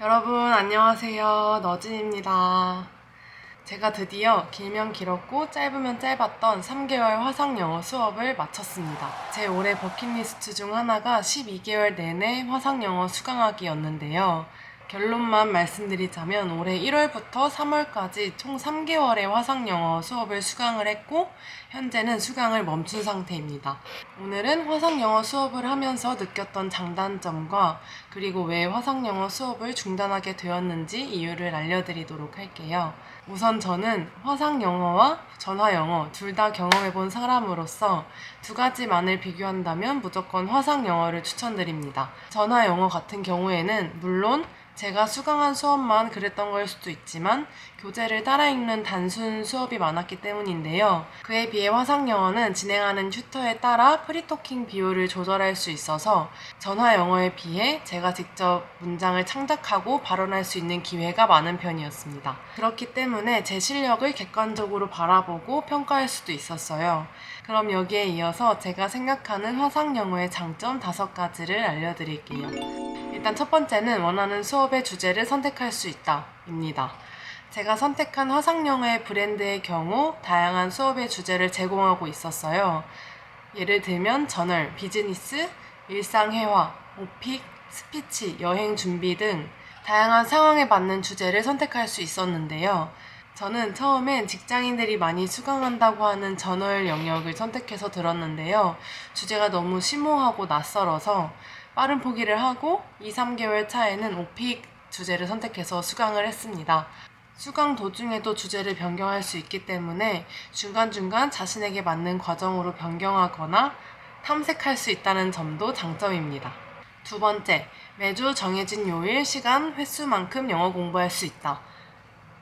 여러분 안녕하세요. 너진입니다. 제가 드디어 길면 길었고 짧으면 짧았던 3개월 화상영어 수업을 마쳤습니다. 제 올해 버킷리스트 중 하나가 12개월 내내 화상영어 수강하기였는데요. 결론만 말씀드리자면 올해 1월부터 3월까지 총 3개월의 화상영어 수업을 수강을 했고 현재는 수강을 멈춘 상태입니다. 오늘은 화상영어 수업을 하면서 느꼈던 장단점과 그리고 왜 화상영어 수업을 중단하게 되었는지 이유를 알려드리도록 할게요. 우선 저는 화상영어와 전화영어 둘 다 경험해본 사람으로서 두 가지만을 비교한다면 무조건 화상영어를 추천드립니다. 전화영어 같은 경우에는 물론 제가 수강한 수업만 그랬던 걸 수도 있지만 교재를 따라 읽는 단순 수업이 많았기 때문인데요. 그에 비해 화상영어는 진행하는 튜터에 따라 프리토킹 비율을 조절할 수 있어서 전화영어에 비해 제가 직접 문장을 창작하고 발언할 수 있는 기회가 많은 편이었습니다. 그렇기 때문에 제 실력을 객관적으로 바라보고 평가할 수도 있었어요. 그럼 여기에 이어서 제가 생각하는 화상영어의 장점 5가지를 알려드릴게요. 일단 첫 번째는 원하는 수업의 주제를 선택할 수 있다 입니다. 제가 선택한 화상영어의 브랜드의 경우 다양한 수업의 주제를 제공하고 있었어요. 예를 들면 저널, 비즈니스, 일상회화, 오픽, 스피치, 여행 준비 등 다양한 상황에 맞는 주제를 선택할 수 있었는데요. 저는 처음엔 직장인들이 많이 수강한다고 하는 저널 영역을 선택해서 들었는데요. 주제가 너무 심오하고 낯설어서 빠른 포기를 하고 2-3개월 차에는 오픽 주제를 선택해서 수강을 했습니다. 수강 도중에도 주제를 변경할 수 있기 때문에 중간중간 자신에게 맞는 과정으로 변경하거나 탐색할 수 있다는 점도 장점입니다. 두 번째, 매주 정해진 요일, 시간, 횟수만큼 영어 공부할 수 있다.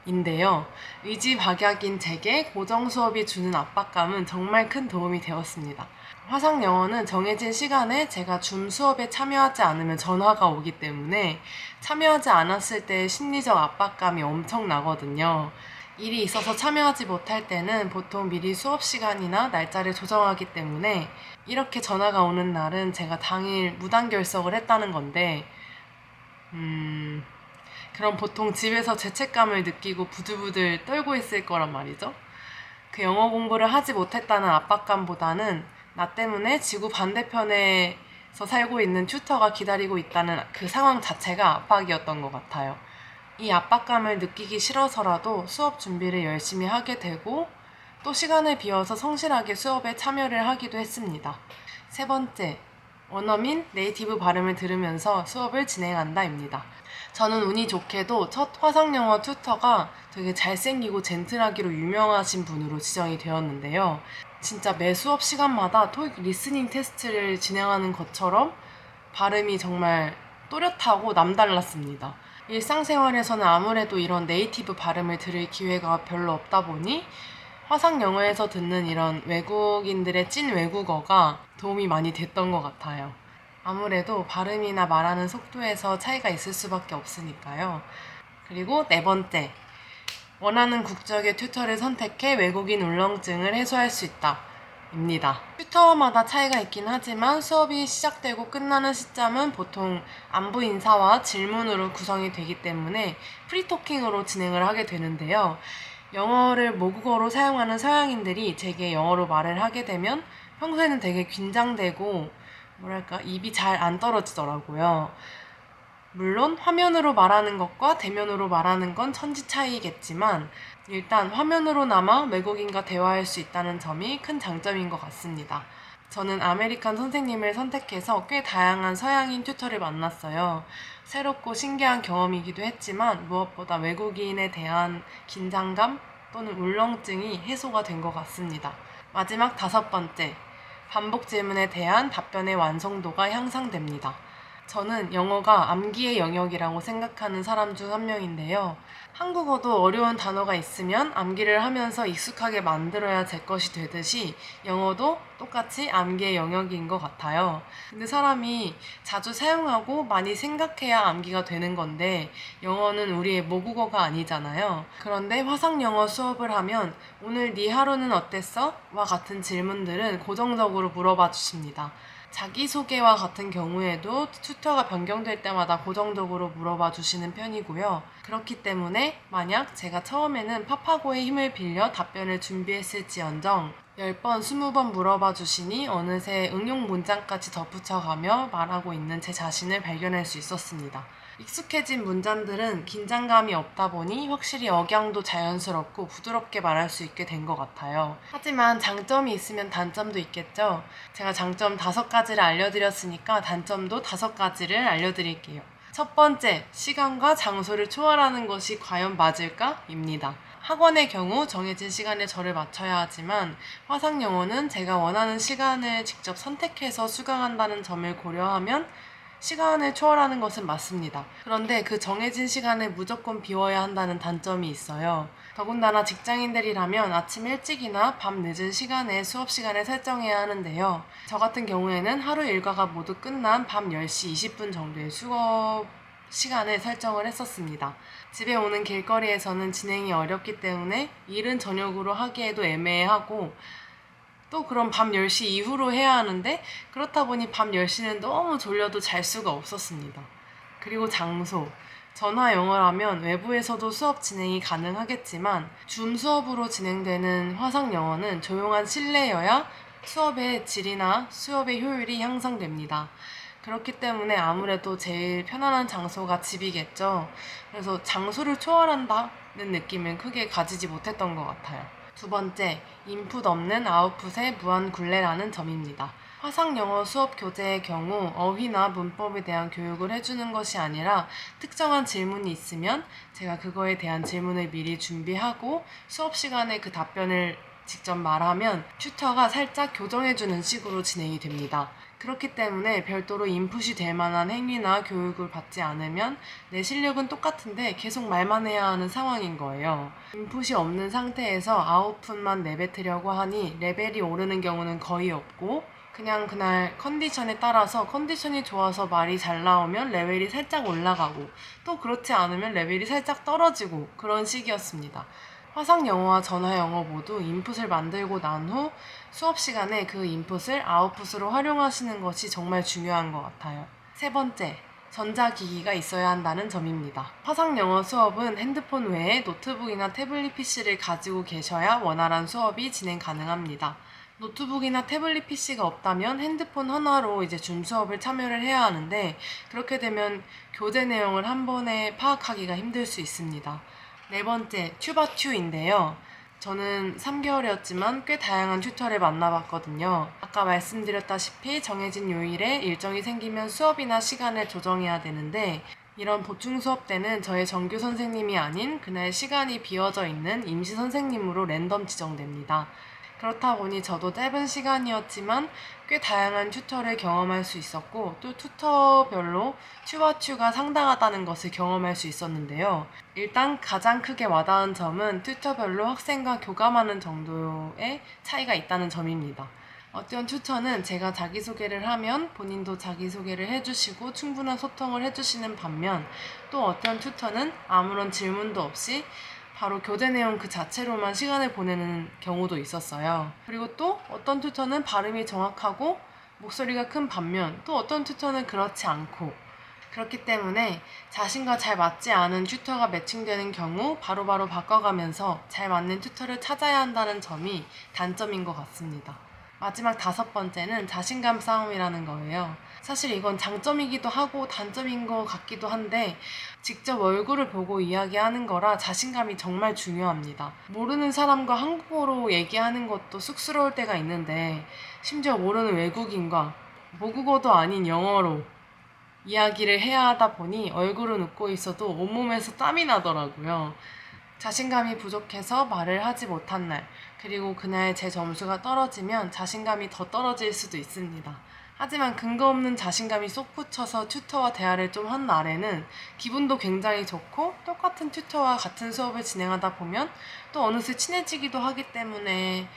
인데요. 의지박약인 제게 고정 수업이 주는 압박감은 정말 큰 도움이 되었습니다. 화상영어는 정해진 시간에 제가 줌 수업에 참여하지 않으면 전화가 오기 때문에 참여하지 않았을 때의 심리적 압박감이 엄청나거든요. 일이 있어서 참여하지 못할 때는 보통 미리 수업 시간이나 날짜를 조정하기 때문에 이렇게 전화가 오는 날은 제가 당일 무단결석을 했다는 건데 그럼 보통 집에서 죄책감을 느끼고 부들부들 떨고 있을 거란 말이죠. 그 영어 공부를 하지 못했다는 압박감보다는 나 때문에 지구 반대편에서 살고 있는 튜터가 기다리고 있다는 그 상황 자체가 압박이었던 것 같아요. 이 압박감을 느끼기 싫어서라도 수업 준비를 열심히 하게 되고 또 시간을 비워서 성실하게 수업에 참여를 하기도 했습니다. 세 번째, 원어민 네이티브 발음을 들으면서 수업을 진행한다입니다. 저는 운이 좋게도 첫 화상영어 튜터가 되게 잘생기고 젠틀하기로 유명하신 분으로 지정이 되었는데요. 진짜 매 수업 시간마다 토익 리스닝 테스트를 진행하는 것처럼 발음이 정말 또렷하고 남달랐습니다. 일상생활에서는 아무래도 이런 네이티브 발음을 들을 기회가 별로 없다 보니 화상영어에서 듣는 이런 외국인들의 찐 외국어가 도움이 많이 됐던 것 같아요. 아무래도 발음이나 말하는 속도에서 차이가 있을 수밖에 없으니까요. 그리고 네 번째, 원하는 국적의 튜터를 선택해 외국인 울렁증을 해소할 수 있다 입니다. 튜터마다 차이가 있긴 하지만 수업이 시작되고 끝나는 시점은 보통 안부 인사와 질문으로 구성이 되기 때문에 프리토킹으로 진행을 하게 되는데요. 영어를 모국어로 사용하는 서양인들이 제게 영어로 말을 하게 되면 평소에는 되게 긴장되고 입이 잘 안 떨어지더라고요. 물론 화면으로 말하는 것과 대면으로 말하는 건 천지 차이겠지만 일단 화면으로나마 외국인과 대화할 수 있다는 점이 큰 장점인 것 같습니다. 저는 아메리칸 선생님을 선택해서 꽤 다양한 서양인 튜터를 만났어요. 새롭고 신기한 경험이기도 했지만 무엇보다 외국인에 대한 긴장감 또는 울렁증이 해소가 된 것 같습니다. 마지막 5번째, 반복 질문에 대한 답변의 완성도가 향상됩니다. 저는 영어가 암기의 영역이라고 생각하는 사람 중 한 명인데요. 한국어도 어려운 단어가 있으면 암기를 하면서 익숙하게 만들어야 제 것이 되듯이 영어도 똑같이 암기의 영역인 것 같아요. 근데 사람이 자주 사용하고 많이 생각해야 암기가 되는 건데 영어는 우리의 모국어가 아니잖아요. 그런데 화상영어 수업을 하면 오늘 네 하루는 어땠어? 와 같은 질문들은 고정적으로 물어봐 주십니다. 자기소개와 같은 경우에도 튜터가 변경될 때마다 고정적으로 물어봐 주시는 편이고요. 그렇기 때문에 만약 제가 처음에는 파파고의 힘을 빌려 답변을 준비했을지언정 10번, 20번 물어봐 주시니 어느새 응용 문장까지 덧붙여가며 말하고 있는 제 자신을 발견할 수 있었습니다. 익숙해진 문장들은 긴장감이 없다 보니 확실히 억양도 자연스럽고 부드럽게 말할 수 있게 된 것 같아요. 하지만 장점이 있으면 단점도 있겠죠? 제가 장점 5가지를 알려드렸으니까 단점도 5가지를 알려드릴게요. 첫 번째, 시간과 장소를 초월하는 것이 과연 맞을까? 입니다. 학원의 경우 정해진 시간에 저를 맞춰야 하지만 화상영어는 제가 원하는 시간을 직접 선택해서 수강한다는 점을 고려하면 시간을 초월하는 것은 맞습니다. 그런데 그 정해진 시간을 무조건 비워야 한다는 단점이 있어요. 더군다나 직장인들이라면 아침 일찍이나 밤 늦은 시간에 수업 시간을 설정해야 하는데요. 저 같은 경우에는 하루 일과가 모두 끝난 밤 10시 20분 정도의 수업 시간을 설정을 했었습니다. 집에 오는 길거리에서는 진행이 어렵기 때문에 일은 저녁으로 하기에도 애매하고 또 그럼 밤 10시 이후로 해야 하는데 그렇다 보니 밤 10시는 너무 졸려도 잘 수가 없었습니다. 그리고 장소. 전화 영어라면 외부에서도 수업 진행이 가능하겠지만 줌 수업으로 진행되는 화상 영어는 조용한 실내여야 수업의 질이나 수업의 효율이 향상됩니다. 그렇기 때문에 아무래도 제일 편안한 장소가 집이겠죠. 그래서 장소를 초월한다는 느낌은 크게 가지지 못했던 것 같아요. 두 번째, 인풋 없는 아웃풋의 무한 굴레라는 점입니다. 화상 영어 수업 교재의 경우 어휘나 문법에 대한 교육을 해주는 것이 아니라 특정한 질문이 있으면 제가 그거에 대한 질문을 미리 준비하고 수업 시간에 그 답변을 직접 말하면 튜터가 살짝 교정해주는 식으로 진행이 됩니다. 그렇기 때문에 별도로 인풋이 될 만한 행위나 교육을 받지 않으면 내 실력은 똑같은데 계속 말만 해야 하는 상황인 거예요. 인풋이 없는 상태에서 아웃풋만 내뱉으려고 하니 레벨이 오르는 경우는 거의 없고 그냥 그날 컨디션에 따라서 컨디션이 좋아서 말이 잘 나오면 레벨이 살짝 올라가고 또 그렇지 않으면 레벨이 살짝 떨어지고 그런 식이었습니다. 화상 영어와 전화 영어 모두 인풋을 만들고 난 후 수업 시간에 그 인풋을 아웃풋으로 활용하시는 것이 정말 중요한 것 같아요. 세 번째, 전자기기가 있어야 한다는 점입니다. 화상 영어 수업은 핸드폰 외에 노트북이나 태블릿 PC를 가지고 계셔야 원활한 수업이 진행 가능합니다. 노트북이나 태블릿 PC가 없다면 핸드폰 하나로 이제 줌 수업을 참여를 해야 하는데 그렇게 되면 교재 내용을 한 번에 파악하기가 힘들 수 있습니다. 네 번째, 튜바튜인데요. 저는 3개월이었지만 꽤 다양한 튜터를 만나봤거든요. 아까 말씀드렸다시피 정해진 요일에 일정이 생기면 수업이나 시간을 조정해야 되는데 이런 보충 수업 때는 저의 정규 선생님이 아닌 그날 시간이 비어져 있는 임시 선생님으로 랜덤 지정됩니다. 그렇다 보니 저도 짧은 시간이었지만 꽤 다양한 튜터를 경험할 수 있었고 또 튜터별로 튜바튜가 상당하다는 것을 경험할 수 있었는데요. 일단 가장 크게 와닿은 점은 튜터별로 학생과 교감하는 정도의 차이가 있다는 점입니다. 어떤 튜터는 제가 자기소개를 하면 본인도 자기소개를 해주시고 충분한 소통을 해주시는 반면 또 어떤 튜터는 아무런 질문도 없이 바로 교재 내용 그 자체로만 시간을 보내는 경우도 있었어요. 그리고 또 어떤 튜터는 발음이 정확하고 목소리가 큰 반면 또 어떤 튜터는 그렇지 않고 그렇기 때문에 자신과 잘 맞지 않은 튜터가 매칭되는 경우 바로바로 바꿔가면서 잘 맞는 튜터를 찾아야 한다는 점이 단점인 것 같습니다. 마지막 5번째는 자신감 싸움이라는 거예요. 사실 이건 장점이기도 하고 단점인 것 같기도 한데 직접 얼굴을 보고 이야기하는 거라 자신감이 정말 중요합니다. 모르는 사람과 한국어로 얘기하는 것도 쑥스러울 때가 있는데 심지어 모르는 외국인과 모국어도 아닌 영어로 이야기를 해야 하다 보니 얼굴은 웃고 있어도 온몸에서 땀이 나더라고요. 자신감이 부족해서 말을 하지 못한 날, 그리고 그날 제 점수가 떨어지면 자신감이 더 떨어질 수도 있습니다. 하지만 근거 없는 자신감이 솟구쳐서 튜터와 대화를 좀 한 날에는 기분도 굉장히 좋고 똑같은 튜터와 같은 수업을 진행하다 보면 또 어느새 친해지기도 하기 때문에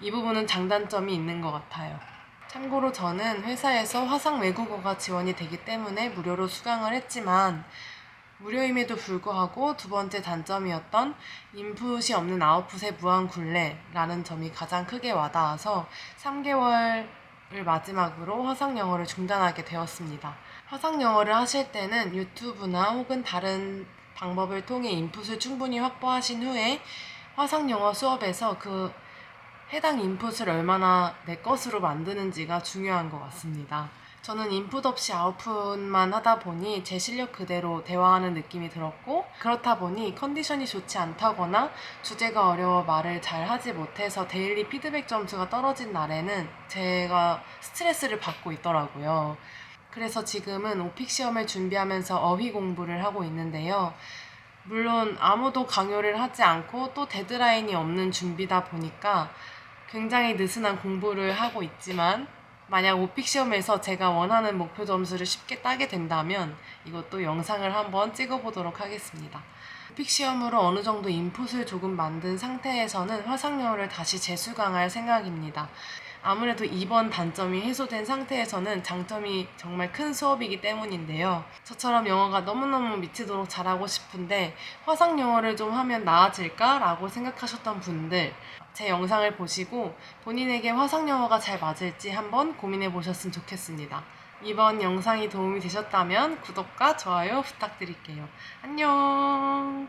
이 부분은 장단점이 있는 것 같아요. 참고로 저는 회사에서 화상 외국어가 지원이 되기 때문에 무료로 수강을 했지만 무료임에도 불구하고 두 번째 단점이었던 인풋이 없는 아웃풋의 무한 굴레라는 점이 가장 크게 와닿아서 3개월 마지막으로 화상 영어를 중단하게 되었습니다. 화상 영어를 하실 때는 유튜브나 혹은 다른 방법을 통해 인풋을 충분히 확보하신 후에 화상 영어 수업에서 그 해당 인풋을 얼마나 내 것으로 만드는지가 중요한 것 같습니다. 저는 인풋 없이 아웃풋만 하다 보니 제 실력 그대로 대화하는 느낌이 들었고, 그렇다 보니 컨디션이 좋지 않다거나 주제가 어려워 말을 잘 하지 못해서 데일리 피드백 점수가 떨어진 날에는 제가 스트레스를 받고 있더라고요. 그래서 지금은 오픽 시험을 준비하면서 어휘 공부를 하고 있는데요. 물론 아무도 강요를 하지 않고 또 데드라인이 없는 준비다 보니까 굉장히 느슨한 공부를 하고 있지만, 만약 오픽 시험에서 제가 원하는 목표 점수를 쉽게 따게 된다면 이것도 영상을 한번 찍어보도록 하겠습니다. 오픽 시험으로 어느 정도 인풋을 조금 만든 상태에서는 화상영어를 다시 재수강할 생각입니다. 아무래도 이번 단점이 해소된 상태에서는 장점이 정말 큰 수업이기 때문인데요. 저처럼 영어가 너무너무 미치도록 잘하고 싶은데 화상 영어를 좀 하면 나아질까? 라고 생각하셨던 분들, 제 영상을 보시고 본인에게 화상 영어가 잘 맞을지 한번 고민해 보셨으면 좋겠습니다. 이번 영상이 도움이 되셨다면 구독과 좋아요 부탁드릴게요. 안녕!